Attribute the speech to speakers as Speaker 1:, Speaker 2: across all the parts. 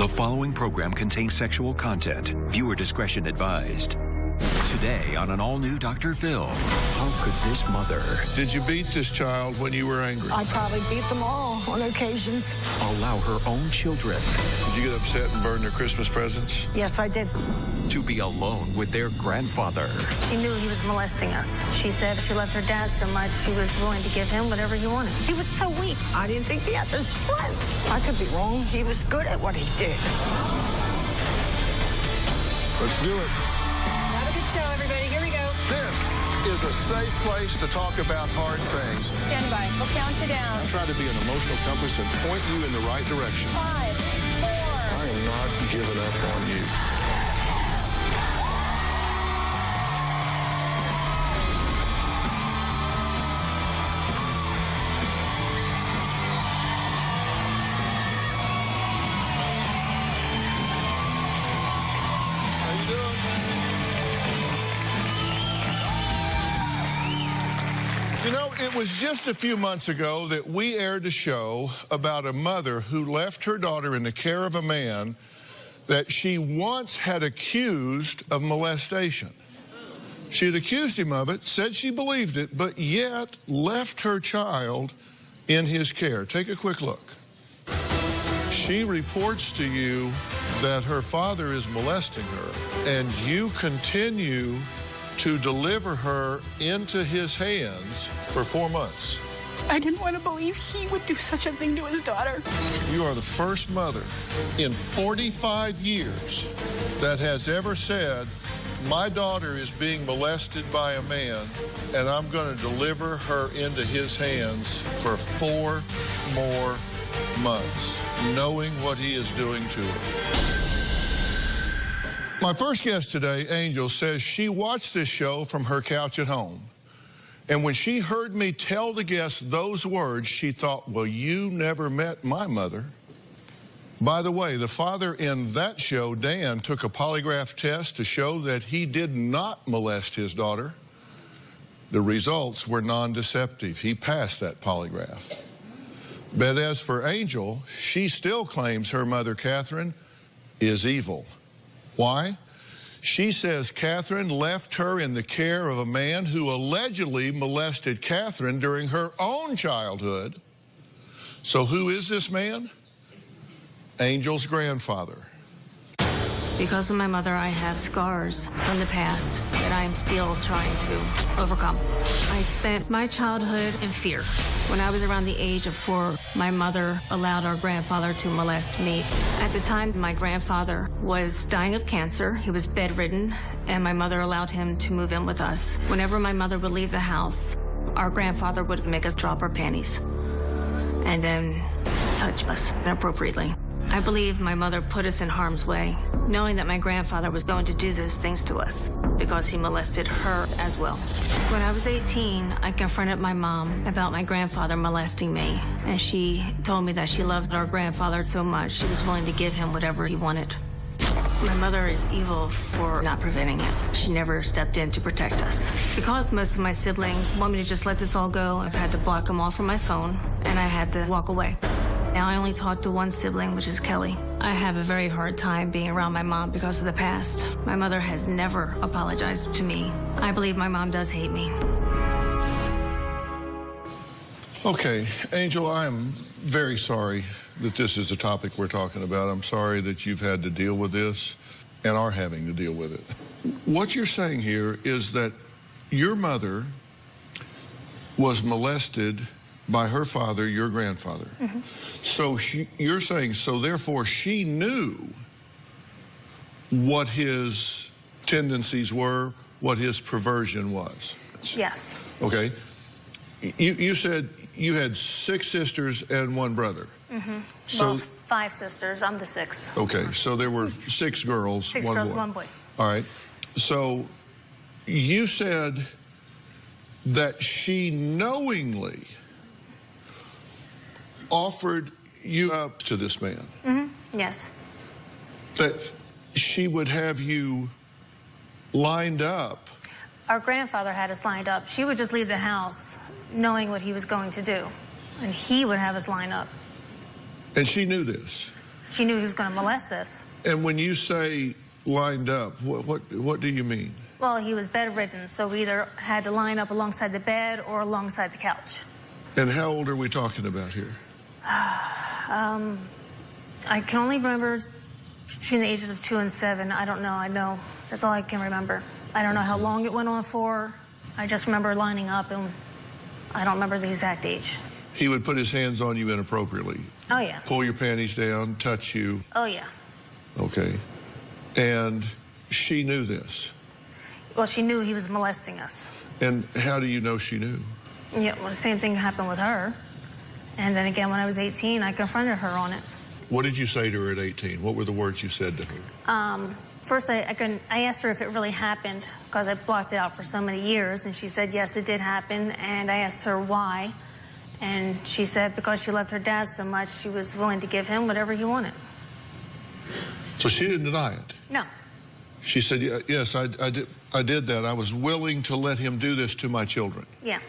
Speaker 1: The following program contains sexual content. Viewer discretion advised. Today on an all-new Dr. Phil, how could this mother...
Speaker 2: Did you beat this child when you were angry?
Speaker 3: I probably beat them all on occasions.
Speaker 1: ...allow her own children...
Speaker 2: Did you get upset and burn their Christmas presents?
Speaker 3: Yes, I did.
Speaker 1: ...to be alone with their grandfather?
Speaker 4: She knew he was molesting us. She said she loved her dad so much she was willing to give him whatever he wanted.
Speaker 3: He was so weak. I didn't think he had the strength. I could be wrong. He was good at what he did.
Speaker 2: Let's do it.
Speaker 5: Have a good show, everybody. Here we go.
Speaker 2: This is a safe place to talk about hard things.
Speaker 5: Stand by. We'll count you down.
Speaker 2: I try to be an emotional compass and point you in the right direction.
Speaker 5: 5, 4.
Speaker 2: I am not giving up on you. You know, it was just a few months ago that we aired a show about a mother who left her daughter in the care of a man that she once had accused of molestation. She had accused him of it, said she believed it, but yet left her child in his care. Take a quick look. She reports to you that her father is molesting her, and you continue to deliver her into his hands for 4 months.
Speaker 3: I didn't want to believe he would do such a thing to his daughter.
Speaker 2: You are the first mother in 45 years that has ever said, my daughter is being molested by a man, and I'm going to deliver her into his hands for 4 more months, knowing what he is doing to her. My first guest today, Angel, says she watched this show from her couch at home. And when she heard me tell the guests those words, she thought, well, you never met my mother. By the way, the father in that show, Dan, took a polygraph test to show that he did not molest his daughter. The results were non-deceptive. He passed that polygraph. But as for Angel, she still claims her mother, Catherine, is evil. Why? She says Catherine left her in the care of a man who allegedly molested Catherine during her own childhood. So who is this man? Angel's grandfather.
Speaker 4: Because of my mother, I have scars from the past that I am still trying to overcome. I spent my childhood in fear. When I was around the age of 4, my mother allowed our grandfather to molest me. At the time, my grandfather was dying of cancer. He was bedridden, and my mother allowed him to move in with us. Whenever my mother would leave the house, our grandfather would make us drop our panties and then touch us inappropriately. I believe my mother put us in harm's way, knowing that my grandfather was going to do those things to us because he molested her as well. When I was 18, I confronted my mom about my grandfather molesting me, and she told me that she loved our grandfather so much she was willing to give him whatever he wanted. My mother is evil for not preventing it. She never stepped in to protect us. Because most of my siblings want me to just let this all go, I've had to block them all from my phone, and I had to walk away. Now I only talk to one sibling, which is Kelly. I have a very hard time being around my mom because of the past. My mother has never apologized to me. I believe my mom does hate me.
Speaker 2: Okay, Angel, I am very sorry that this is the topic we're talking about. I'm sorry that you've had to deal with this and are having to deal with it. What you're saying here is that your mother was molested by her father, your grandfather. Mm-hmm. So you're saying, so therefore she knew what his tendencies were, what his perversion was.
Speaker 4: Yes.
Speaker 2: Okay. You said you had 6 sisters and 1 brother.
Speaker 4: Mm-hmm.
Speaker 2: So,
Speaker 4: well, 5 sisters. I'm the 6th.
Speaker 2: Okay, so there were 6 girls,
Speaker 4: 6
Speaker 2: 1
Speaker 4: girls,
Speaker 2: boy.
Speaker 4: 1 boy.
Speaker 2: All right. So you said that she knowingly offered you up to this man.
Speaker 4: Mm-hmm. Yes.
Speaker 2: That she would have you lined up.
Speaker 4: Our grandfather had us lined up. She would just leave the house knowing what he was going to do, and he would have us line up.
Speaker 2: And she knew this?
Speaker 4: she knew he was going to molest us.
Speaker 2: And when you say lined up, what do you mean?
Speaker 4: Well, he was bedridden, so we either had to line up alongside the bed or alongside the couch.
Speaker 2: And how old are we talking about here?
Speaker 4: I can only remember between the ages of 2 and 7. I don't know. I know. That's all I can remember. I don't know how long it went on for. I just remember lining up, and I don't remember the exact age.
Speaker 2: He would put his hands on you inappropriately.
Speaker 4: Oh, yeah.
Speaker 2: Pull your panties down, touch you.
Speaker 4: Oh, yeah.
Speaker 2: Okay. And she knew this.
Speaker 4: Well, she knew he was molesting us.
Speaker 2: And how do you know she knew?
Speaker 4: Yeah, well, the same thing happened with her. And then again, when I was 18, I confronted her on it.
Speaker 2: What did you say to her at 18? What were the words you said to her?
Speaker 4: First, I asked her if it really happened, because I blocked it out for so many years, and she said, yes, it did happen. And I asked her why, and she said because she loved her dad so much, she was willing to give him whatever he wanted.
Speaker 2: So she didn't deny it?
Speaker 4: No.
Speaker 2: She said, yes, I did that. I was willing to let him do this to my children.
Speaker 4: Yeah.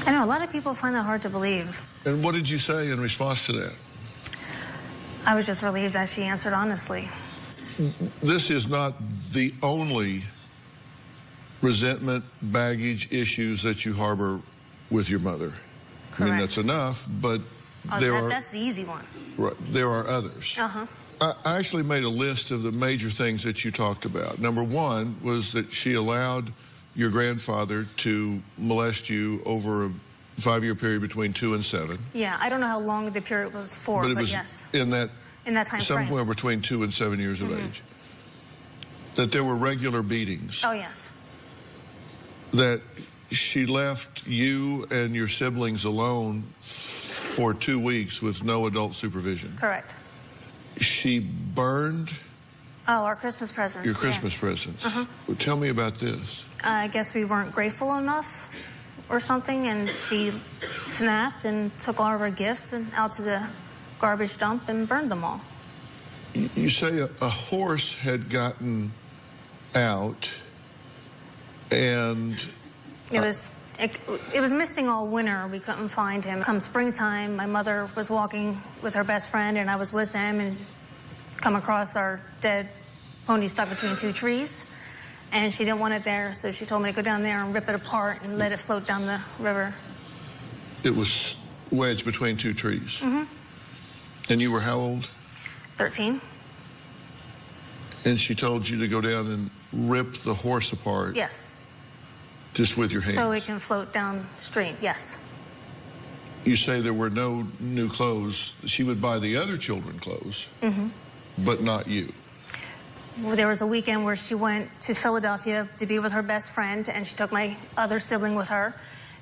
Speaker 4: I know, a lot of people find that hard to believe.
Speaker 2: And what did you say in response to that?
Speaker 4: I was just relieved that she answered honestly.
Speaker 2: This is not the only resentment, baggage, issues that you harbor with your mother.
Speaker 4: Correct.
Speaker 2: I mean, that's enough, but
Speaker 4: that's the easy one.
Speaker 2: Right, there are others.
Speaker 4: Uh-huh.
Speaker 2: I actually made a list of the major things that you talked about. Number one was that she allowed your grandfather to molest you over a 5-year period between 2 and 7.
Speaker 4: Yeah, I don't know how long the period was for,
Speaker 2: but it was
Speaker 4: yes.
Speaker 2: in that
Speaker 4: time
Speaker 2: somewhere
Speaker 4: frame.
Speaker 2: between 2 and 7 years of age. That there were regular beatings.
Speaker 4: Oh, yes.
Speaker 2: That she left you and your siblings alone for 2 weeks with no adult supervision.
Speaker 4: Correct.
Speaker 2: She burned
Speaker 4: Oh, our Christmas presents.
Speaker 2: your Christmas presents. Well, tell me about this.
Speaker 4: I guess we weren't grateful enough or something, and she snapped and took all of our gifts and out to the garbage dump and burned them all.
Speaker 2: You say a horse had gotten out, and
Speaker 4: it was missing all winter. We couldn't find him. Come springtime, my mother was walking with her best friend, and I was with them, and come across our dead pony stuck between 2 trees. And she didn't want it there, so she told me to go down there and rip it apart and let it float down the river.
Speaker 2: it was wedged between 2 trees. And you were how old?
Speaker 4: 13.
Speaker 2: And she told you to go down and rip the horse apart.
Speaker 4: Yes.
Speaker 2: Just with your hands.
Speaker 4: So it can float downstream, yes.
Speaker 2: You say there were no new clothes. She would buy the other children clothes, but not you.
Speaker 4: Well, there was a weekend where she went to Philadelphia to be with her best friend, and she took my other sibling with her,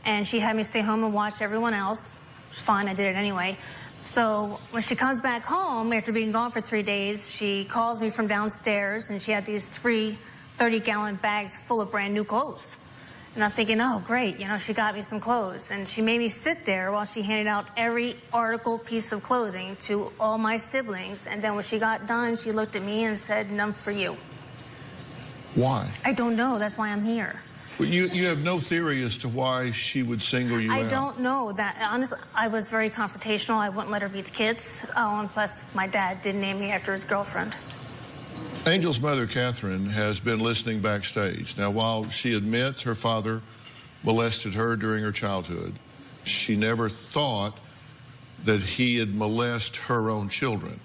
Speaker 4: and she had me stay home and watch everyone else. It was fine, I did it anyway. So when she comes back home after being gone for 3 days, she calls me from downstairs, and she had these 3 30-gallon bags full of brand new clothes. And I'm thinking, oh, great, you know, she got me some clothes. And she made me sit there while she handed out every article, piece of clothing to all my siblings. And then when she got done, she looked at me and said, none for you.
Speaker 2: Why?
Speaker 4: I don't know. That's why I'm here.
Speaker 2: Well, you have no theory as to why she would single you out.
Speaker 4: I don't know that. Honestly, I was very confrontational. I wouldn't let her beat the kids. Oh, and plus, my dad did name me after his girlfriend.
Speaker 2: Angel's mother, Catherine, has been listening backstage. Now, while she admits her father molested her during her childhood, she never thought that he had molested her own children.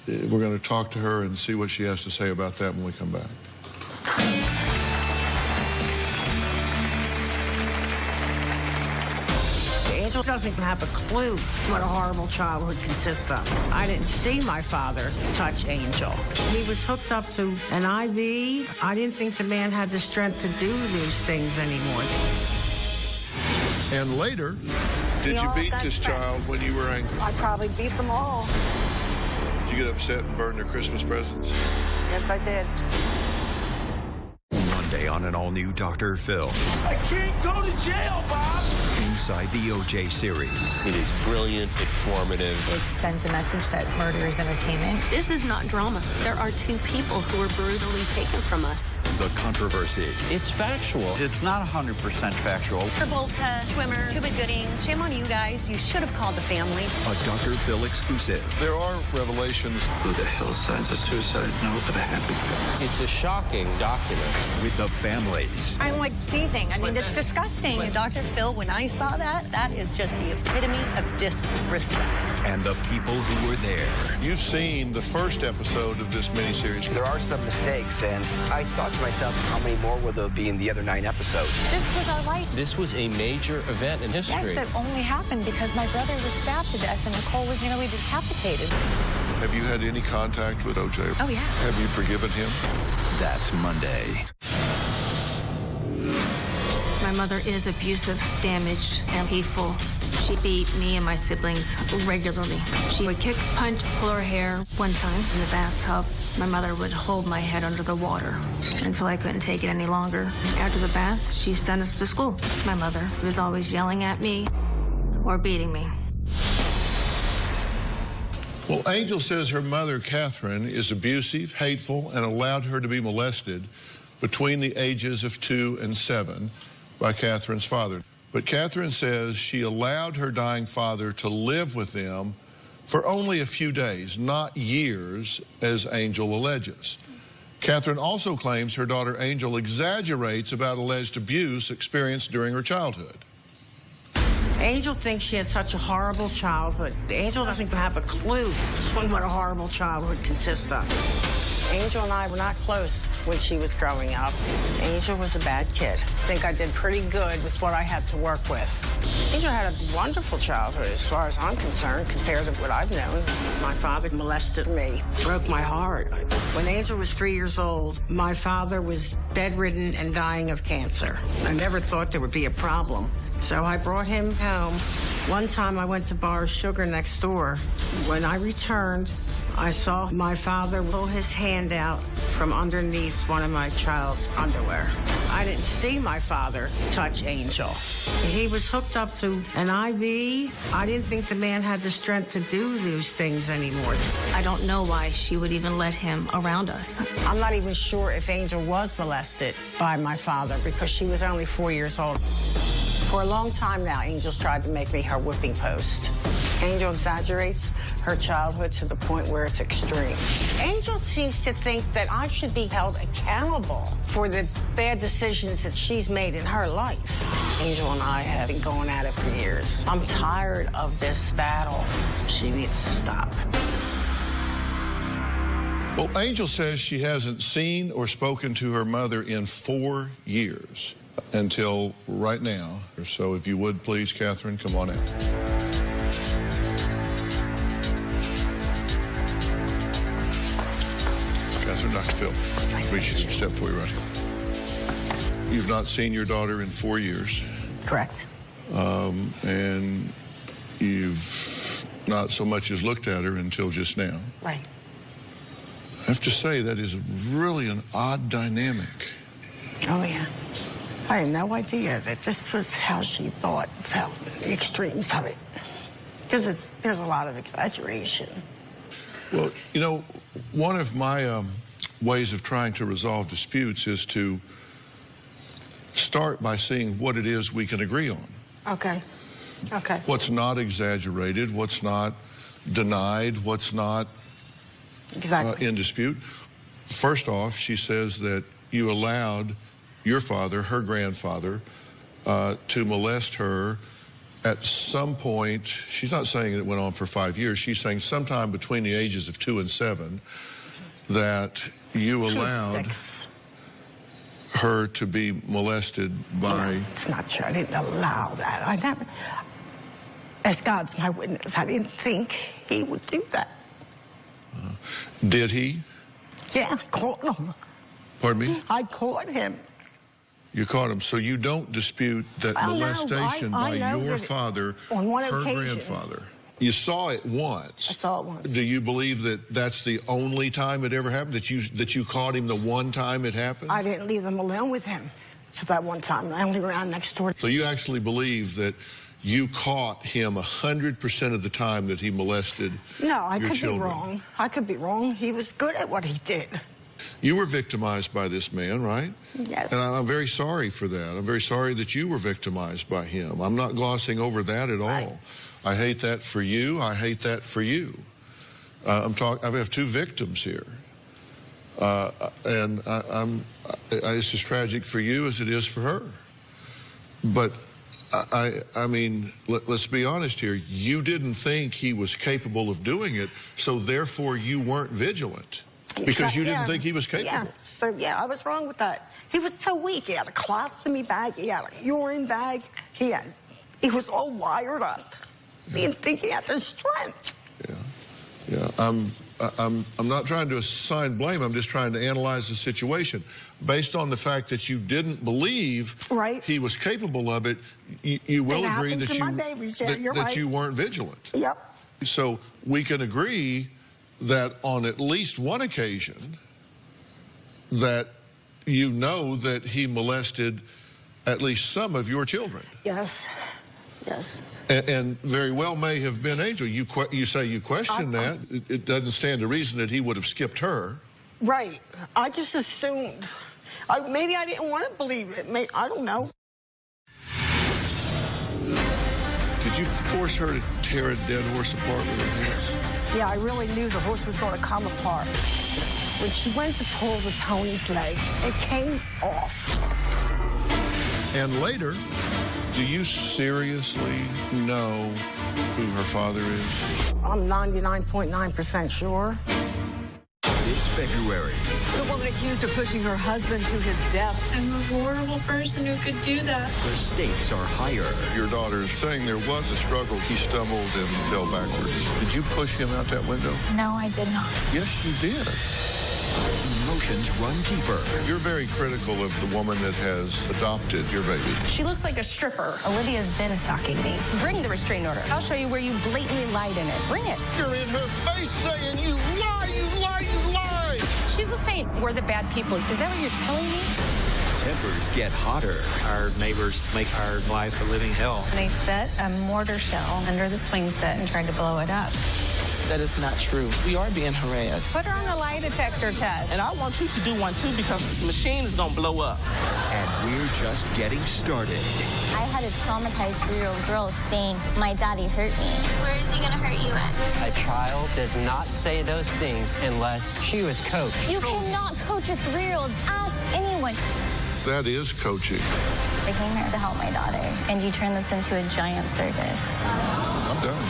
Speaker 2: We're going to talk to her and see what she has to say about that when we come back.
Speaker 3: Angel doesn't have a clue what a horrible childhood consists of. I didn't see my father touch Angel. He was hooked up to an IV. I didn't think the man had the strength to do these things anymore.
Speaker 2: And later, did you beat this child when you were angry?
Speaker 3: I probably beat them all.
Speaker 2: Did you get upset and burn their Christmas presents?
Speaker 3: Yes, I did.
Speaker 1: Monday on an all-new Dr. Phil.
Speaker 6: I can't go to jail, Bob.
Speaker 1: alongside the O.J. series.
Speaker 6: It is brilliant, informative.
Speaker 5: It sends a message that murder is entertainment.
Speaker 7: This is not drama. There are two people who were brutally taken from us.
Speaker 1: The controversy.
Speaker 6: It's factual.
Speaker 8: It's not 100% factual.
Speaker 7: Travolta, Schwimmer, Cuba Gooding. Shame on you guys. You should have called the family.
Speaker 1: A Dr. Phil exclusive.
Speaker 2: There are revelations.
Speaker 8: Who the hell signs a suicide note with a happy face?
Speaker 6: It's a shocking document.
Speaker 1: With the families.
Speaker 5: I'm like seething. I mean, it's disgusting.
Speaker 7: And Dr. Phil, when I saw that, that is just the epitome of disrespect.
Speaker 1: And the people who were there.
Speaker 2: You've seen the first episode of this miniseries.
Speaker 9: There are some mistakes, and I thought to myself, how many more will there be in the other 9 episodes?
Speaker 5: This was our life.
Speaker 6: This was a major event in history.
Speaker 5: Yes, that only happened because my brother was stabbed to death and Nicole was nearly decapitated.
Speaker 2: Have you had any contact with O.J.?
Speaker 5: Oh, yeah.
Speaker 2: Have you forgiven him?
Speaker 1: That's Monday.
Speaker 4: My mother is abusive, damaged, and hateful. She beat me and my siblings regularly. She would kick, punch, pull her hair. One time in the bathtub, my mother would hold my head under the water until I couldn't take it any longer. After the bath, she sent us to school. My mother was always yelling at me or beating me.
Speaker 2: Well, Angel says her mother, Catherine, is abusive, hateful, and allowed her to be molested between the ages of 2 and 7 by Catherine's father. But Catherine says she allowed her dying father to live with them for only a few days, not years, as Angel alleges. Catherine also claims her daughter Angel exaggerates about alleged abuse experienced during her childhood.
Speaker 3: Angel thinks she had such a horrible childhood. Angel doesn't even have a clue on what a horrible childhood consists of. Angel and I were not close when she was growing up. Angel was a bad kid. I think I did pretty good with what I had to work with. Angel had a wonderful childhood as far as I'm concerned compared to what I've known. My father molested me, broke my heart. When Angel was 3 years old, my father was bedridden and dying of cancer. I never thought there would be a problem. So I brought him home. One time I went to Bar Sugar next door. When I returned, I saw my father pull his hand out from underneath one of my child's underwear. I didn't see my father touch Angel. He was hooked up to an IV. I didn't think the man had the strength to do those things anymore.
Speaker 4: I don't know why she would even let him around us.
Speaker 3: I'm not even sure if Angel was molested by my father because she was only 4 years old. For a long time now, Angel's tried to make me her whipping post. Angel exaggerates her childhood to the point where it's extreme. Angel seems to think that I should be held accountable for the bad decisions that she's made in her life. Angel and I have been going at it for years. I'm tired of this battle. She needs to stop.
Speaker 2: Well, Angel says she hasn't seen or spoken to her mother in 4 years. Until right now. So if you would, please, Catherine, come on out. Catherine, Dr. Phil. Appreciate you. Step forward right here. You've not seen your daughter in 4 years.
Speaker 3: Correct.
Speaker 2: And you've not so much as looked at her until just now.
Speaker 3: Right.
Speaker 2: I have to say, that is really an odd dynamic.
Speaker 3: Oh, yeah. I had no idea that this was how she thought, felt, the extremes of it. Because there's a lot of exaggeration.
Speaker 2: Well, you know, one of my ways of trying to resolve disputes is to start by seeing what it is we can agree on.
Speaker 3: Okay. Okay.
Speaker 2: What's not exaggerated, what's not denied, what's not in dispute. First off, she says that you allowed your father, her grandfather, to molest her at some point. She's not saying it went on for 5 years. She's saying sometime between the ages of 2 and 7 that you allowed her to be molested by...
Speaker 3: No, it's not true. I didn't allow that. I never... As God's my witness, I didn't think he would do that.
Speaker 2: Did he?
Speaker 3: Yeah, I caught him.
Speaker 2: Pardon me?
Speaker 3: I caught him.
Speaker 2: You caught him. So you don't dispute that molestation by your father,
Speaker 3: on one
Speaker 2: her
Speaker 3: occasion,
Speaker 2: grandfather. You saw it once.
Speaker 3: I saw it once.
Speaker 2: Do you believe that that's the only time it ever happened? That you caught him the one time it happened?
Speaker 3: I didn't leave them alone with him. So that one time, I only ran next door.
Speaker 2: So you actually believe that you caught him 100% of the time that he molested
Speaker 3: No, I
Speaker 2: your
Speaker 3: could
Speaker 2: children.
Speaker 3: be wrong. I could be wrong. He was good at what he did.
Speaker 2: You were victimized by this man, right?
Speaker 3: Yes.
Speaker 2: And I'm very sorry for that. I'm very sorry that you were victimized by him. I'm not glossing over that at all.
Speaker 3: Right.
Speaker 2: I hate that for you. I hate that for you. I have two victims here. And it's as tragic for you as it is for her. But I mean, let's be honest here. You didn't think he was capable of doing it, so therefore you weren't vigilant because you didn't think he was capable.
Speaker 3: Yeah, so yeah, I was wrong with that. He was so weak. He had a colostomy bag. He had a urine bag. He was all wired up. He didn't think he had the strength.
Speaker 2: Yeah. I'm not trying to assign blame. I'm just trying to analyze the situation. Based on the fact that you didn't believe he was capable of it, you will agree that you weren't vigilant.
Speaker 3: Yep.
Speaker 2: So we can agree that on at least one occasion that you know that he molested at least some of your children.
Speaker 3: Yes. Yes.
Speaker 2: And very well may have been Angel. You say you question that. It doesn't stand to reason that he would have skipped her.
Speaker 3: Right. I just assumed. Maybe I didn't want to believe it. I don't know.
Speaker 2: Did you force her to tear a dead horse apart with her hands?
Speaker 3: Yeah, I really knew the horse was going to come apart. When she went to pull the pony's leg, it came off.
Speaker 2: And later, do you seriously know who her father is?
Speaker 3: I'm 99.9% sure.
Speaker 1: This February.
Speaker 10: The woman accused of pushing her husband to his death.
Speaker 11: I'm a horrible person who could do that.
Speaker 1: The stakes are higher.
Speaker 2: Your daughter is saying there was a struggle. He stumbled and fell backwards. Did you push him out that window?
Speaker 11: No, I did not.
Speaker 2: Yes, you did.
Speaker 1: Emotions run deeper.
Speaker 2: You're very critical of the woman that has adopted your baby.
Speaker 5: She looks like a stripper.
Speaker 7: Olivia's been stalking me. Bring the restraining order. I'll show you where you blatantly lied in it. Bring it.
Speaker 2: You're in her face saying, you lie, you lie, you lie.
Speaker 7: She's a saint. We're the bad people. Is that what you're telling me?
Speaker 1: Tempers get hotter.
Speaker 12: Our neighbors make our life a living hell.
Speaker 5: They set a mortar shell under the swing set and tried to blow it up.
Speaker 12: That is not true. We are being harassed.
Speaker 5: Put her on a lie detector test.
Speaker 12: And I want you to do one too because the machine is going to blow up.
Speaker 1: And we're just getting started.
Speaker 13: I had a traumatized 3-year-old girl saying, my daddy hurt me.
Speaker 11: Where is he going to hurt you at?
Speaker 9: A child does not say those things unless she was coached.
Speaker 13: You cannot coach a 3-year-old. Ask anyone.
Speaker 2: That is coaching.
Speaker 13: I came here to help my daughter, and you turned this into a giant circus.
Speaker 2: I'm done.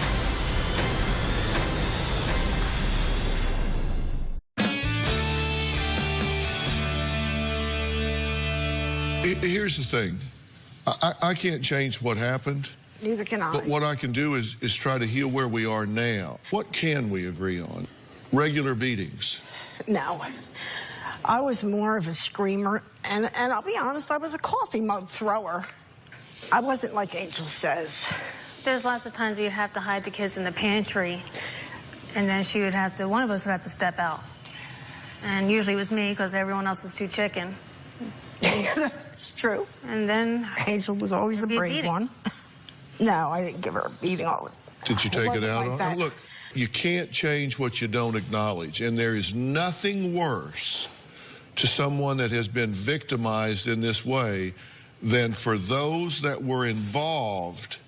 Speaker 2: Here's the thing. I can't change what happened.
Speaker 3: Neither can I.
Speaker 2: But what I can do is try to heal where we are now. What can we agree on? Regular beatings.
Speaker 3: No. I was more of a screamer, and I'll be honest, I was a coffee mug thrower. I wasn't like Angel says.
Speaker 4: There's lots of times you'd have to hide the kids in the pantry, and then one of us would have to step out. And usually it was me because everyone else was too chicken.
Speaker 3: It's true.
Speaker 4: And then
Speaker 3: Angel was always the brave one. No, I didn't give her a beating.
Speaker 2: Did you take it out on her? Look, you can't change what you don't acknowledge, and there is nothing worse to someone that has been victimized in this way than for those that were involved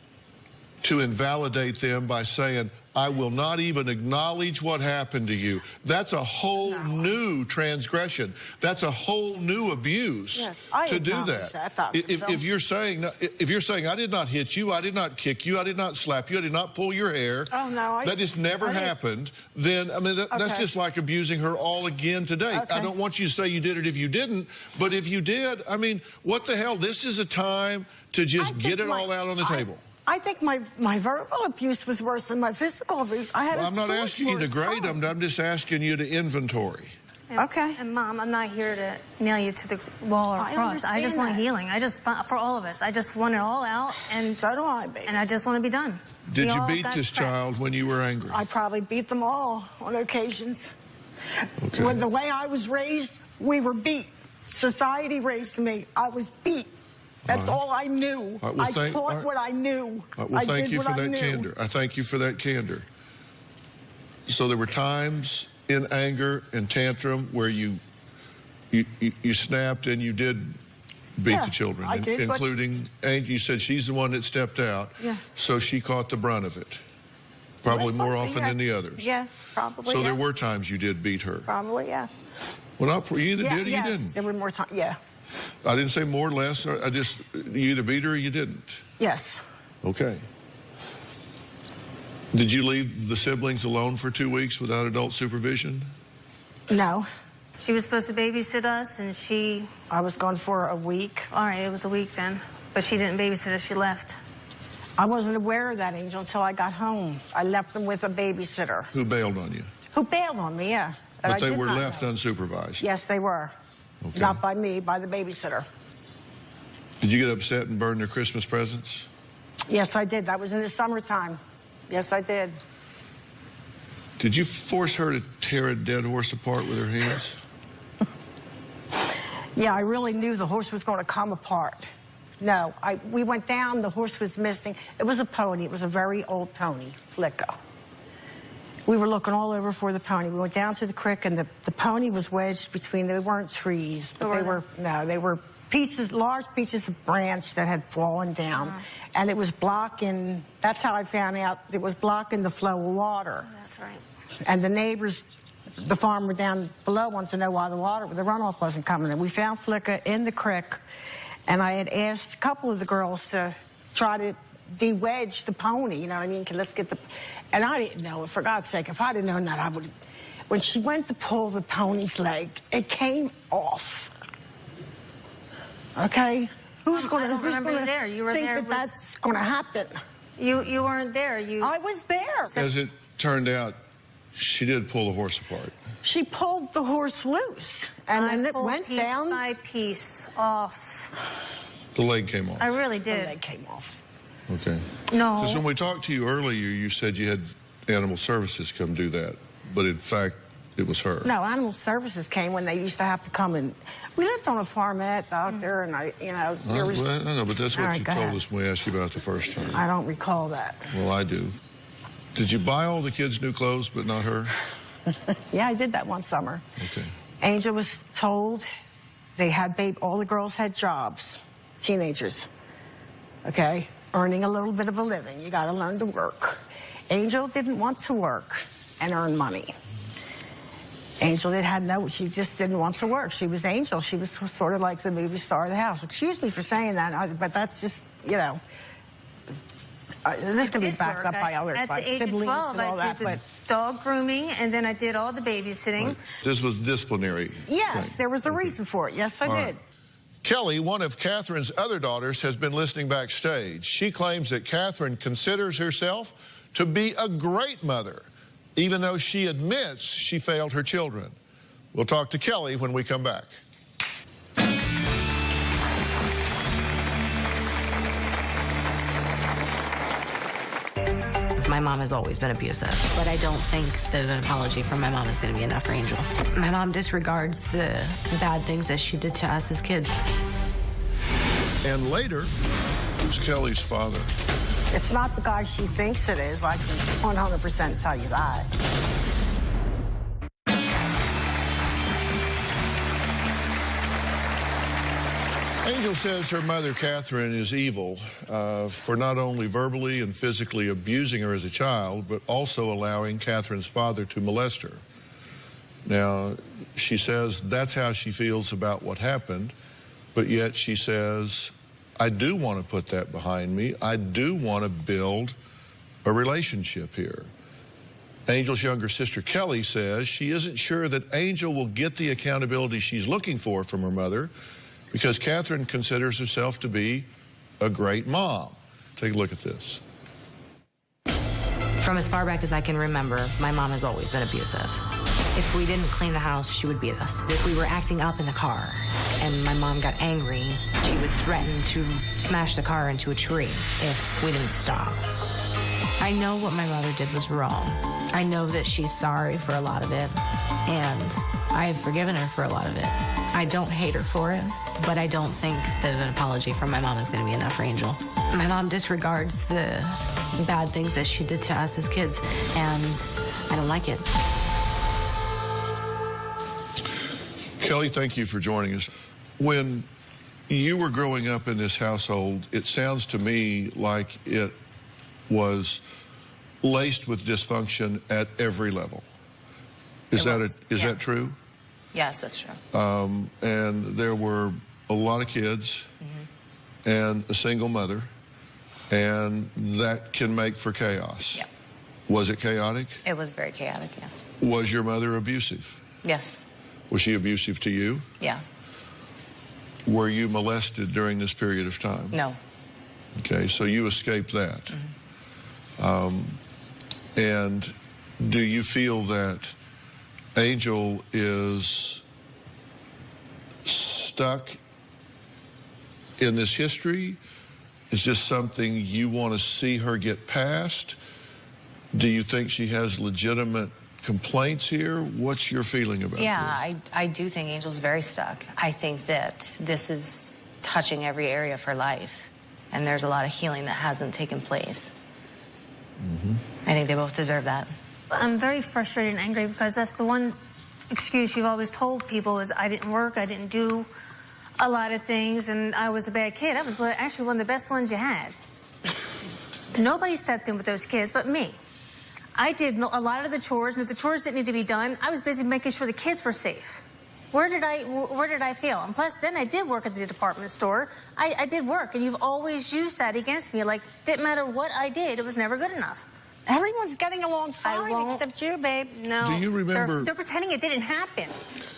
Speaker 2: to invalidate them by saying, I will not even acknowledge what happened to you. That's a whole new transgression. That's a whole new abuse to do that. If you're saying I did not hit you, I did not kick you, I did not slap you, I did not pull your hair, that just never happened, then I mean that's just like abusing her all again today. I don't want you to say you did it if you didn't, but if you did, I mean, what the hell? This is a time to just get it all out on the table.
Speaker 3: I think my verbal abuse was worse than my physical abuse.
Speaker 2: I'm not asking you to grade them. I'm just asking you to inventory.
Speaker 3: Okay.
Speaker 4: And Mom, I'm not here to nail you to the wall or cross. I just want healing. For all of us. I just want it all out. And
Speaker 3: so do I, baby.
Speaker 4: And I just want to be done.
Speaker 2: Did you beat this child when you were angry?
Speaker 3: I probably beat them all on occasions.
Speaker 2: Okay.
Speaker 3: When the way I was raised, we were beat. Society raised me. I was beat. That's all I knew.
Speaker 2: Right, well,
Speaker 3: I taught what I knew.
Speaker 2: Right, well, thank you for that candor. I thank you for that candor. So there were times in anger and tantrum where you snapped and you did beat the children,
Speaker 3: I did,
Speaker 2: including, and you said she's the one that stepped out, so she caught the brunt of it, probably more often than the others.
Speaker 3: Yeah, probably.
Speaker 2: So there were times you did beat her.
Speaker 3: Probably, yeah.
Speaker 2: Well, not you either did or you didn't.
Speaker 3: There were more times. Yeah.
Speaker 2: I didn't say more or less. I just you either beat her or you didn't.
Speaker 3: Yes.
Speaker 2: Okay. Did you leave the siblings alone for 2 weeks without adult supervision?
Speaker 3: No.
Speaker 4: She was supposed to babysit us, and
Speaker 3: I was gone for a week.
Speaker 4: All right, it was a week then. But she didn't babysit us. She left.
Speaker 3: I wasn't aware of that, Angel, until I got home. I left them with a babysitter.
Speaker 2: Who bailed on you?
Speaker 3: Who bailed on me, yeah.
Speaker 2: But they were left unsupervised?
Speaker 3: Yes, they were.
Speaker 2: Okay.
Speaker 3: Not by me, by the babysitter.
Speaker 2: Did you get upset and burn their Christmas presents?
Speaker 3: Yes, I did. That was in the summertime. Yes, I did.
Speaker 2: Did you force her to tear a dead horse apart with her hands?
Speaker 3: Yeah, I really knew the horse was going to come apart. No, we went down, the horse was missing. It was a pony. It was a very old pony, Flicka. We were looking all over for the pony. We went down to the creek, and the pony was wedged between, they weren't trees, but they were pieces, large pieces of branch that had fallen down. And it was blocking, that's how I found out, it was blocking the flow of water.
Speaker 4: That's right.
Speaker 3: And the neighbors, the farmer down below wanted to know why the runoff wasn't coming. And we found Flicka in the creek, and I had asked a couple of the girls to try to de-wedge the pony, you know what I mean? Let's get the... And I didn't know, for God's sake, if I'd have known that, I would have... When she went to pull the pony's leg, it came off. Okay? Who's going to think that's going to happen?
Speaker 4: You weren't there.
Speaker 3: I was there.
Speaker 2: As it turned out, she did pull the horse apart.
Speaker 3: She pulled the horse loose, and then it went down.
Speaker 4: Piece by piece off.
Speaker 2: The leg came off.
Speaker 4: I really did.
Speaker 3: The leg came off.
Speaker 2: Okay.
Speaker 4: No.
Speaker 2: Because when we talked to you earlier, you said you had Animal Services come do that, but in fact, it was her.
Speaker 3: No, Animal Services came when they used to have to come, and we lived on a farmette out there, and I know,
Speaker 2: but that's what you told us when we asked you about it the first time.
Speaker 3: I don't recall that.
Speaker 2: Well, I do. Did you buy all the kids new clothes, but not her?
Speaker 3: Yeah, I did that one summer.
Speaker 2: Okay.
Speaker 3: Angel was told they had all the girls had jobs, teenagers, okay, earning a little bit of a living. You got to learn to work. Angel didn't want to work and earn money. Angel she just didn't want to work. She was Angel. She was sort of like the movie star of the house. Excuse me for saying that, but that's just, you know, this can be backed up by other siblings and all that.
Speaker 4: I did the dog grooming, and then I did all the babysitting.
Speaker 2: Right. This was disciplinary.
Speaker 3: Yes, there was a reason for it. Yes, I did.
Speaker 2: Right. Kelly, one of Catherine's other daughters, has been listening backstage. She claims that Catherine considers herself to be a great mother, even though she admits she failed her children. We'll talk to Kelly when we come back.
Speaker 14: My mom has always been abusive, but I don't think that an apology from my mom is going to be enough for Angel. My mom disregards the bad things that she did to us as kids.
Speaker 2: And later, who's Kelly's father?
Speaker 3: It's not the guy she thinks it is. I can 100% tell you that.
Speaker 2: Angel says her mother, Catherine, is evil for not only verbally and physically abusing her as a child, but also allowing Catherine's father to molest her. Now, she says that's how she feels about what happened, but yet she says, I do want to put that behind me. I do want to build a relationship here. Angel's younger sister, Kelly, says she isn't sure that Angel will get the accountability she's looking for from her mother, because Catherine considers herself to be a great mom. Take a look at this.
Speaker 14: From as far back as I can remember, my mom has always been abusive. If we didn't clean the house, she would beat us. If we were acting up in the car and my mom got angry, she would threaten to smash the car into a tree if we didn't stop. I know what my mother did was wrong. I know that she's sorry for a lot of it, and I have forgiven her for a lot of it. I don't hate her for it, but I don't think that an apology from my mom is going to be enough for Angel. My mom disregards the bad things that she did to us as kids, and I don't like it.
Speaker 2: Kelly, thank you for joining us. When you were growing up in this household, it sounds to me like it was laced with dysfunction at every level. Is that true?
Speaker 14: Yes, that's true.
Speaker 2: And there were a lot of kids and a single mother, and that can make for chaos.
Speaker 14: Yeah.
Speaker 2: Was it chaotic?
Speaker 14: It was very chaotic, yeah.
Speaker 2: Was your mother abusive?
Speaker 14: Yes.
Speaker 2: Was she abusive to you?
Speaker 14: Yeah.
Speaker 2: Were you molested during this period of time?
Speaker 14: No.
Speaker 2: Okay, so you escaped that. And do you feel that Angel is stuck in this history? Is this something you want to see her get past? Do you think she has legitimate complaints here? What's your feeling about this?
Speaker 14: Yeah, I do think Angel's very stuck. I think that this is touching every area of her life, and there's a lot of healing that hasn't taken place. I think they both deserve that.
Speaker 4: I'm very frustrated and angry because that's the one excuse you've always told people is I didn't work, I didn't do a lot of things, and I was a bad kid. I was actually one of the best ones you had. Nobody stepped in with those kids but me. I did a lot of the chores, and if the chores didn't need to be done, I was busy making sure the kids were safe. Where did I fail? And plus, then I did work at the department store. I did work, and you've always used that against me. Like, didn't matter what I did, it was never good enough.
Speaker 3: Everyone's getting along fine except you, babe.
Speaker 4: No.
Speaker 2: Do you remember?
Speaker 4: They're pretending it didn't happen.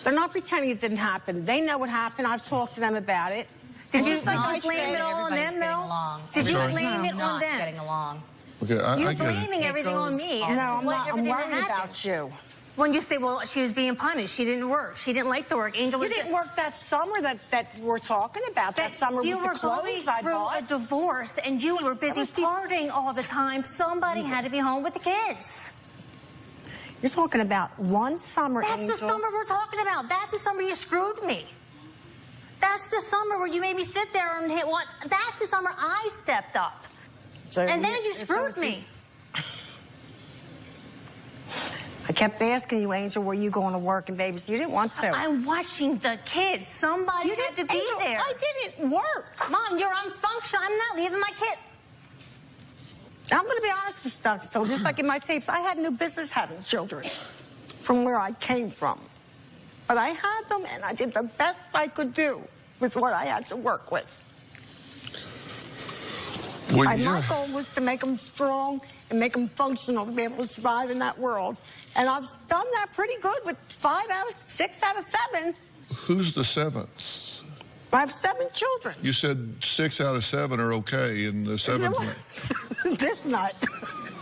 Speaker 3: They're not pretending it didn't happen. They know what happened. I've talked to them about it.
Speaker 4: Did you blame it all on them, though? Did you blame it on them?
Speaker 14: Getting along.
Speaker 2: Okay,
Speaker 4: You're blaming everything on me.
Speaker 3: No, I'm not. I'm worried about you.
Speaker 4: When you say, well, she was being punished, she didn't work, she didn't like to work. Angel was.
Speaker 3: You didn't work that summer that we're talking about. That summer with the clothes I bought. You were going through a divorce,
Speaker 4: and you were busy partying all the time. Somebody had to be home with the kids.
Speaker 3: You're talking about one summer,
Speaker 4: That's
Speaker 3: Angel.
Speaker 4: the summer we're talking about. That's the summer you screwed me. That's the summer where you made me sit there and hit one. That's the summer I stepped up.
Speaker 3: So
Speaker 4: and then you screwed me.
Speaker 3: I kept asking you, Angel, were you going to work? And babies, you didn't want to.
Speaker 4: I'm watching the kids. Somebody had to be
Speaker 3: Angel,
Speaker 4: there.
Speaker 3: I didn't work.
Speaker 4: Mom, you're unfunctional. I'm not leaving my kid.
Speaker 3: I'm going to be honest with you, Dr. Phil. Just like in my tapes, I had no business having children from where I came from. But I had them, and I did the best I could do with what I had to work with.
Speaker 2: Well,
Speaker 3: My goal was to make them strong and make them functional to be able to survive in that world. And I've done that pretty good with 6 out of 7.
Speaker 2: Who's the 7th?
Speaker 3: I have 7 children.
Speaker 2: You said 6 out of 7 are okay, and the 7th.
Speaker 3: This nut.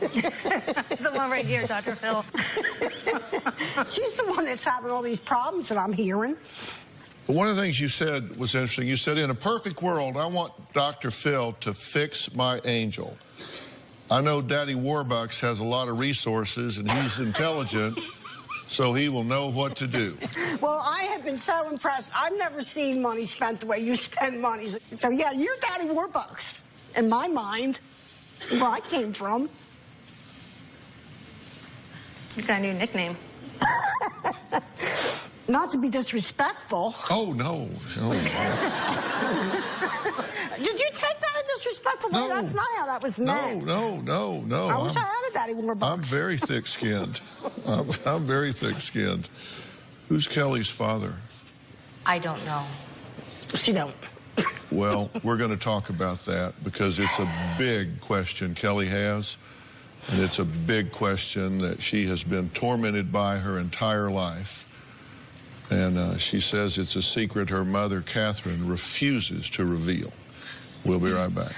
Speaker 4: The one right here, Dr. Phil.
Speaker 3: She's the one that's having all these problems that I'm hearing.
Speaker 2: One of the things you said was interesting. You said, in a perfect world, I want Dr. Phil to fix my Angel. I know Daddy Warbucks has a lot of resources, and he's intelligent, so he will know what to do.
Speaker 3: Well, I have been so impressed. I've never seen money spent the way you spend money. So, yeah, you're Daddy Warbucks, in my mind, where I came from.
Speaker 4: You got a new nickname.
Speaker 3: Not to be disrespectful.
Speaker 2: Oh, no.
Speaker 3: Did you take that as disrespectful? No. That's not how that was meant.
Speaker 2: No.
Speaker 3: I wish I had a Daddy Warbucks.
Speaker 2: I'm very thick-skinned. I'm very thick-skinned. Who's Kelly's father?
Speaker 14: I don't know.
Speaker 3: She don't.
Speaker 2: Well, we're going to talk about that because it's a big question Kelly has, and it's a big question that she has been tormented by her entire life. And she says it's a secret her mother, Catherine, refuses to reveal. We'll be right back.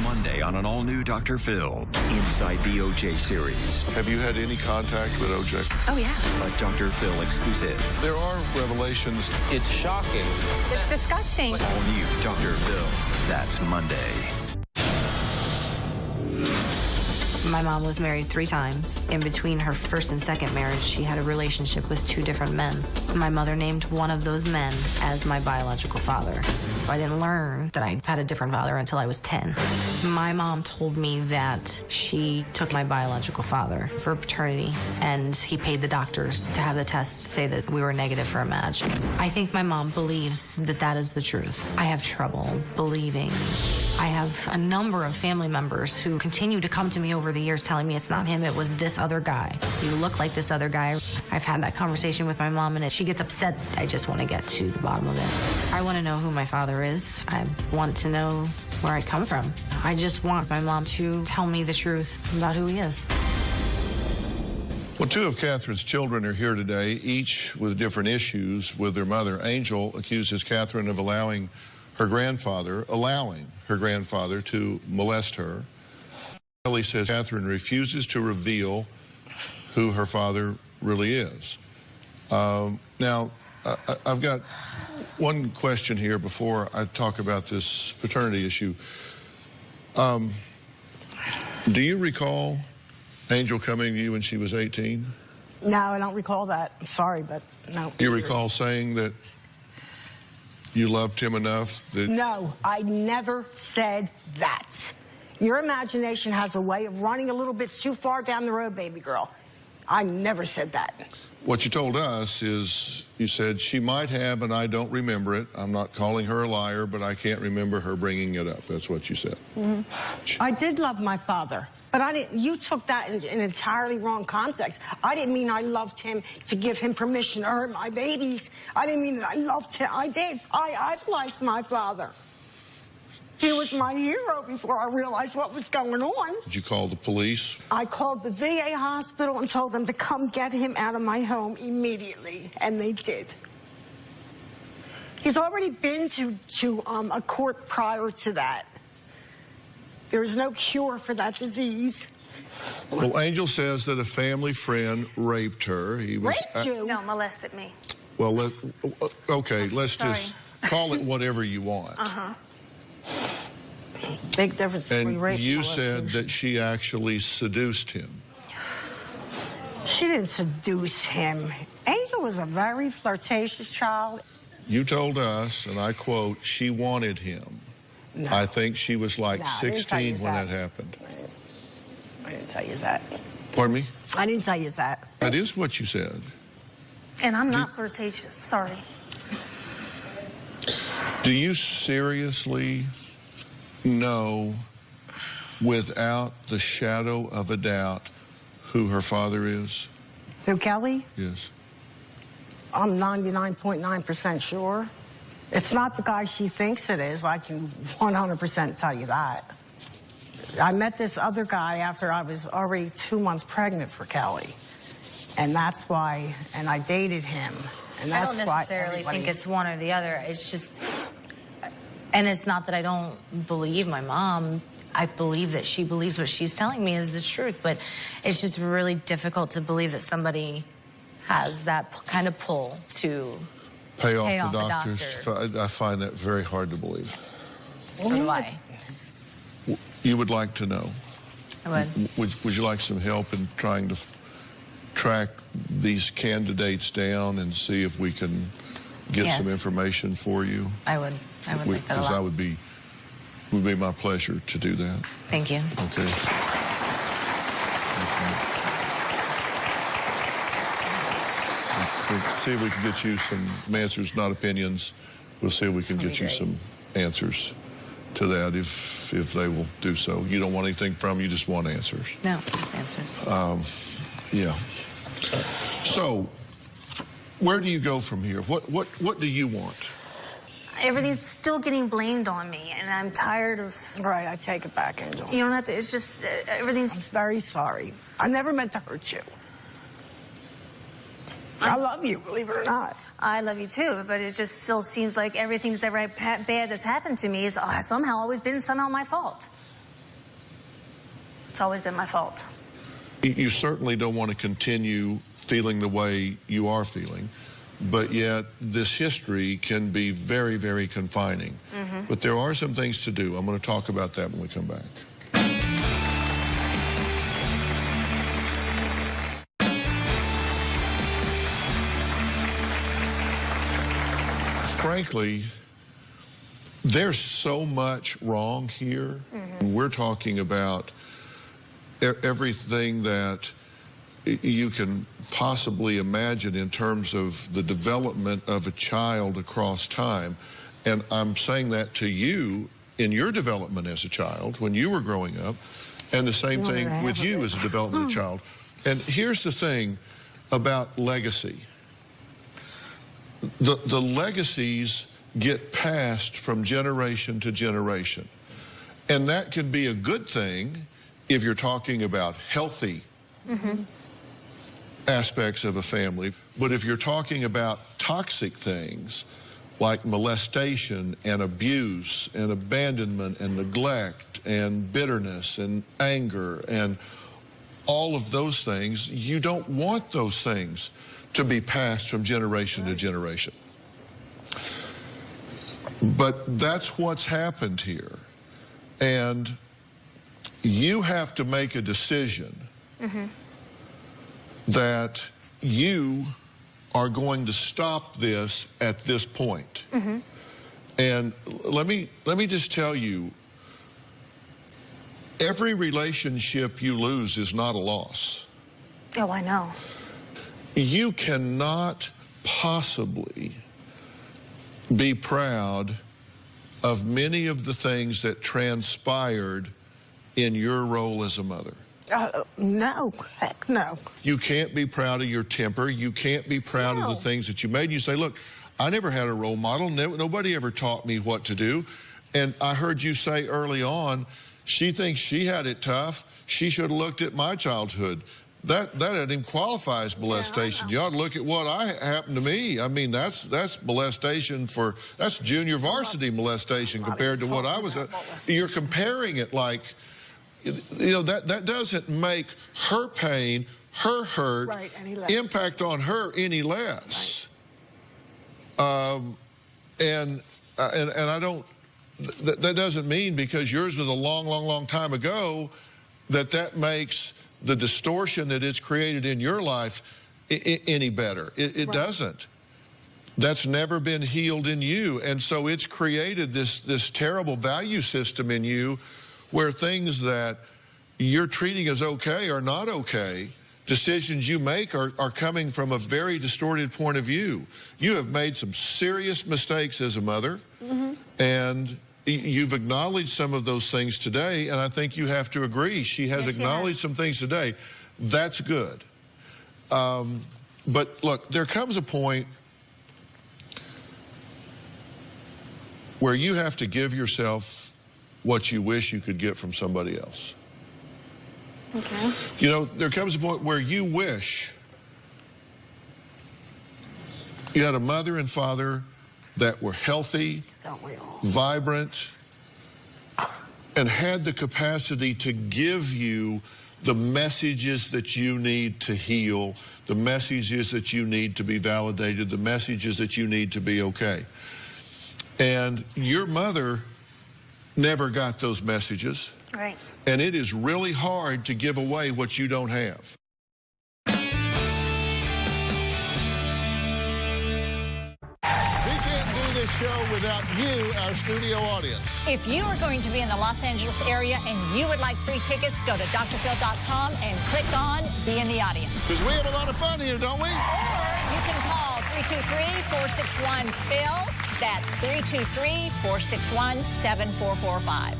Speaker 1: Monday on an all-new Dr. Phil, Inside the O.J. series.
Speaker 2: Have you had any contact with O.J.?
Speaker 4: Oh, yeah.
Speaker 1: A Dr. Phil exclusive.
Speaker 2: There are revelations.
Speaker 6: It's shocking.
Speaker 4: It's disgusting.
Speaker 1: All new Dr. Phil. That's Monday.
Speaker 14: My mom was married 3 times. In between her first and second marriage, she had a relationship with 2 different men. My mother named one of those men as my biological father. I didn't learn that I had a different father until I was 10. My mom told me that she took my biological father for paternity, and he paid the doctors to have the test say that we were negative for a match. I think my mom believes that that is the truth. I have trouble believing. I have a number of family members who continue to come to me over the years telling me it's not him, it was this other guy. You look like this other guy. I've had that conversation with my mom, and if she gets upset, I just want to get to the bottom of it. I want to know who my father is. I want to know where I come from. I just want my mom to tell me the truth about who he is.
Speaker 2: Well, 2 of Catherine's children are here today, each with different issues with their mother. Angel accuses Catherine of allowing her grandfather to molest her. Kelly says Catherine refuses to reveal who her father really is. Now, I've got one question here before I talk about this paternity issue. Do you recall Angel coming to you when she was 18?
Speaker 3: No, I don't recall that. I'm sorry, but no.
Speaker 2: Do you recall saying that you loved him enough that...
Speaker 3: No, I never said that. Your imagination has a way of running a little bit too far down the road, baby girl. I never said that.
Speaker 2: What you told us is you said she might have, and I don't remember it. I'm not calling her a liar, but I can't remember her bringing it up. That's what you said.
Speaker 3: I did love my father. But I didn't. You took that in an entirely wrong context. I didn't mean I loved him to give him permission to hurt my babies. I didn't mean that I loved him. I did. I idolized my father. He was my hero before I realized what was going on.
Speaker 2: Did you call the police?
Speaker 3: I called the VA hospital and told them to come get him out of my home immediately, and they did. He's already been to a court prior to that. There is no cure for that disease.
Speaker 2: Well, Angel says that a family friend raped her. He was
Speaker 3: raped you?
Speaker 7: No, molested me.
Speaker 2: Well, okay, let's just call it whatever you want.
Speaker 3: Big difference between rape
Speaker 2: and you said that she actually seduced him.
Speaker 3: She didn't seduce him. Angel was a very flirtatious child.
Speaker 2: You told us, and I quote, she wanted him. No. I think she was like 16 when that happened.
Speaker 3: I didn't tell you that.
Speaker 2: Pardon me?
Speaker 3: I didn't tell you that.
Speaker 2: That is what you said.
Speaker 7: And I'm not flirtatious. Sorry.
Speaker 2: Do you seriously know, without the shadow of a doubt, who her father is?
Speaker 3: Who, Kelly?
Speaker 2: Yes.
Speaker 3: I'm 99.9% sure. It's not the guy she thinks it is. I can 100% tell you that. I met this other guy after I was already 2 months pregnant for Kelly. And that's why, and I dated him. And that's
Speaker 14: I don't necessarily think it's one or the other. It's just, and it's not that I don't believe my mom. I believe that she believes what she's telling me is the truth. But it's just really difficult to believe that somebody has that kind of pull to
Speaker 2: pay off the doctors. I find that very hard to believe.
Speaker 14: So do I.
Speaker 2: You would like to know.
Speaker 14: I would.
Speaker 2: Would you like some help in trying to track these candidates down and see if we can get some information for you?
Speaker 14: I would like that a lot.
Speaker 2: Because it would be my pleasure to do that.
Speaker 14: Thank you.
Speaker 2: Okay. We'll see if we can get you some answers, not opinions. We'll see if we can get you some answers to that if they will do so. You don't want anything from them, you just want answers.
Speaker 14: No, just answers.
Speaker 2: Yeah. So, where do you go from here? What do you want?
Speaker 7: Everything's still getting blamed on me, and I'm tired of...
Speaker 3: Right, I take it back, Angel.
Speaker 7: You don't have to, it's just, everything's...
Speaker 3: I'm very sorry. I never meant to hurt you. I love you, believe it or not.
Speaker 7: I love you too, but it just still seems like everything that's bad that's happened to me is somehow always been my fault. It's always been my fault.
Speaker 2: You certainly don't want to continue feeling the way you are feeling, but yet this history can be very, very confining. But there are some things to do. I'm going to talk about that when we come back. frankly, there's so much wrong here. We're talking about everything that you can possibly imagine in terms of the development of a child across time. And I'm saying that to you in your development as a child, when you were growing up, and the same thing with you as a development of a child. And here's the thing about legacy. The legacies get passed from generation to generation. And that can be a good thing if you're talking about healthy aspects of a family. But if you're talking about toxic things like molestation and abuse and abandonment and neglect and bitterness and anger and all of those things, you don't want those things to be passed from generation to generation. But that's what's happened here. And you have to make a decision that you are going to stop this at this point. And let me just tell you, every relationship you lose is not a loss.
Speaker 7: Oh, I know.
Speaker 2: You cannot possibly be proud of many of the things that transpired in your role as a mother.
Speaker 3: No, heck no.
Speaker 2: You can't be proud of your temper. You can't be proud of the things that you made. You say, look, I never had a role model. Nobody ever taught me what to do. And I heard you say early on, she thinks she had it tough. She should have looked at my childhood. That doesn't even qualify as molestation. You ought to look at what happened to me. I mean, that's molestation that's junior varsity molestation compared to what I was. You're comparing it like, that doesn't make her pain, her hurt, impact on her any less. And I don't. That doesn't mean because yours was a long, long, long time ago that makes the distortion that it's created in your life any better. It doesn't. That's never been healed in you. And so it's created this terrible value system in you where things that you're treating as okay are not okay. Decisions you make are coming from a very distorted point of view. You have made some serious mistakes as a mother, and you've acknowledged some of those things today, and I think you have to agree. She has acknowledged some things today. That's good. But look, there comes a point where you have to give yourself what you wish you could get from somebody else. Okay. There comes a point where you wish you had a mother and father that were healthy, vibrant, and had the capacity to give you the messages that you need to heal, the messages that you need to be validated, the messages that you need to be okay. And your mother never got those messages.
Speaker 7: Right.
Speaker 2: And it is really hard to give away what you don't have. This show without you, our studio audience.
Speaker 5: If you are going to be in the Los Angeles area and you would like free tickets, go to drphil.com and click on Be in the Audience.
Speaker 2: Because we have a lot of fun here, don't we?
Speaker 5: Or you can call 323-461-PHIL. That's 323-461-7445.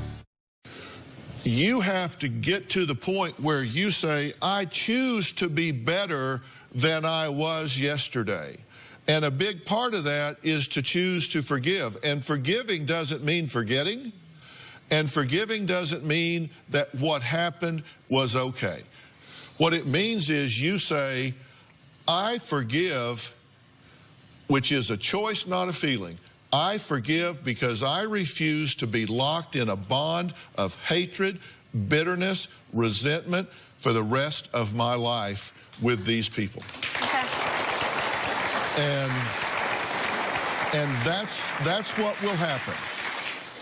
Speaker 2: You have to get to the point where you say, I choose to be better than I was yesterday. And a big part of that is to choose to forgive. And forgiving doesn't mean forgetting. And forgiving doesn't mean that what happened was okay. What it means is you say, I forgive, which is a choice, not a feeling. I forgive because I refuse to be locked in a bond of hatred, bitterness, resentment for the rest of my life with these people.
Speaker 7: Okay.
Speaker 2: And that's what will happen.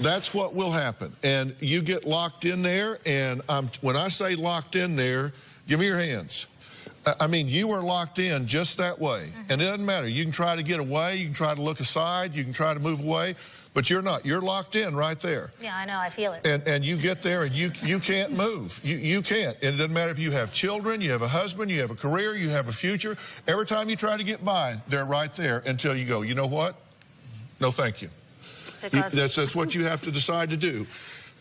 Speaker 2: That's what will happen. And you get locked in there, and when I say locked in there, give me your hands. I mean, you are locked in just that way. And it doesn't matter. You can try to get away. You can try to look aside. You can try to move away. But you're not. You're locked in right there.
Speaker 7: Yeah, I know. I feel it.
Speaker 2: And you get there and you can't move. You can't. And it doesn't matter if you have children, you have a husband, you have a career, you have a future. Every time you try to get by, they're right there until you go, you know what? No, thank you. That's what you have to decide to do.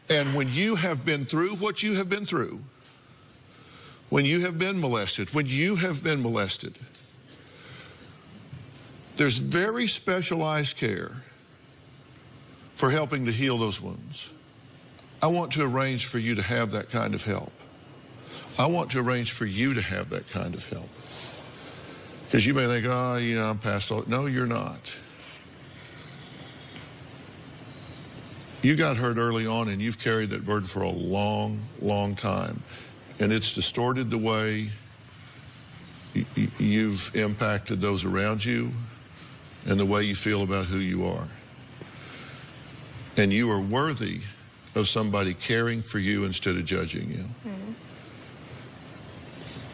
Speaker 2: And when you have been through what you have been through, when you have been molested, there's very specialized care for helping to heal those wounds. I want to arrange for you to have that kind of help. I want to arrange for you to have that kind of help. Because you may think, oh, yeah, I'm past all. No, you're not. You got hurt early on and you've carried that burden for a long, long time. And it's distorted the way you've impacted those around you and the way you feel about who you are. And you are worthy of somebody caring for you instead of judging you.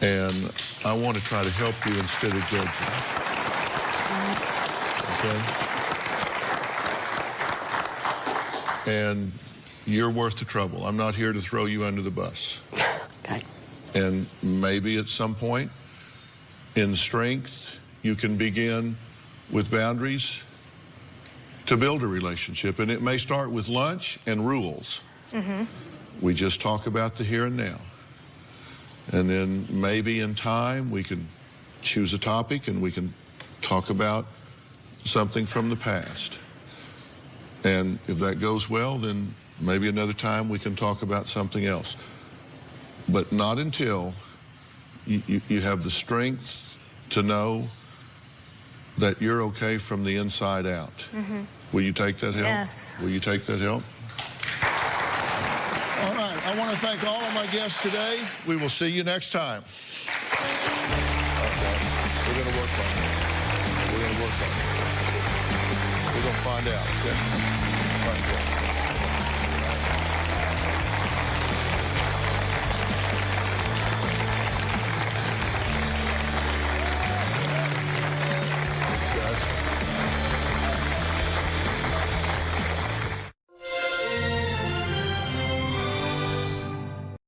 Speaker 2: And I want to try to help you instead of judge you. Okay? And you're worth the trouble. I'm not here to throw you under the bus.
Speaker 3: Okay.
Speaker 2: And maybe at some point, in strength, you can begin with boundaries to build a relationship. And it may start with lunch and rules. We just talk about the here and now. And then maybe in time, we can choose a topic and we can talk about something from the past. And if that goes well, then maybe another time we can talk about something else. But not until you have the strength to know that you're okay from the inside out. Will you take that help?
Speaker 7: Yes.
Speaker 2: Will you take that help? All right. I want to thank all of my guests today. We will see you next time. Okay. We're going to work on this. We're going to find out. Okay? All right,